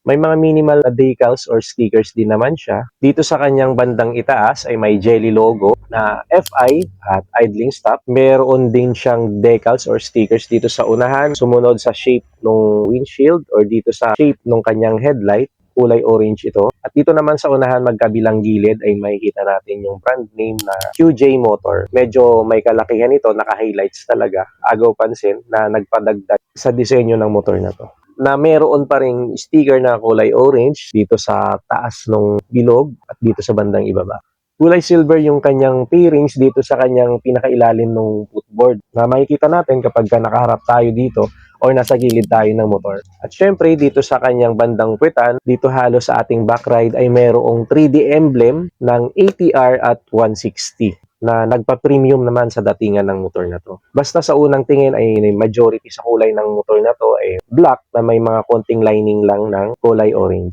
May mga minimal na decals or stickers din naman siya. Dito sa kanyang bandang itaas ay may jelly logo na FI at idling stop. Meron din siyang decals or stickers dito sa unahan, sumunod sa shape ng windshield or dito sa shape ng kanyang headlight. Kulay orange ito. At dito naman sa unahan magkabilang gilid ay makikita natin yung brand name na QJ Motor. Medyo may kalakihan ito, naka-highlights talaga. Agaw pansin na nagpadagdag sa disenyo ng motor na to. Na meron pa ring sticker na kulay orange dito sa taas ng bilog at dito sa bandang ibaba. Kulay silver yung kanyang pairings dito sa kanyang pinakailalim ng footboard na makikita natin kapag nakaharap tayo dito or nasa gilid tayo ng motor. At syempre, dito sa kanyang bandang puwetan, dito halos sa ating back ride ay mayroong 3D emblem ng ATR at 160 na nagpa-premium naman sa datingan ng motor na to. Basta sa unang tingin ay majority sa kulay ng motor na to ay black na may mga konting lining lang ng kulay orange.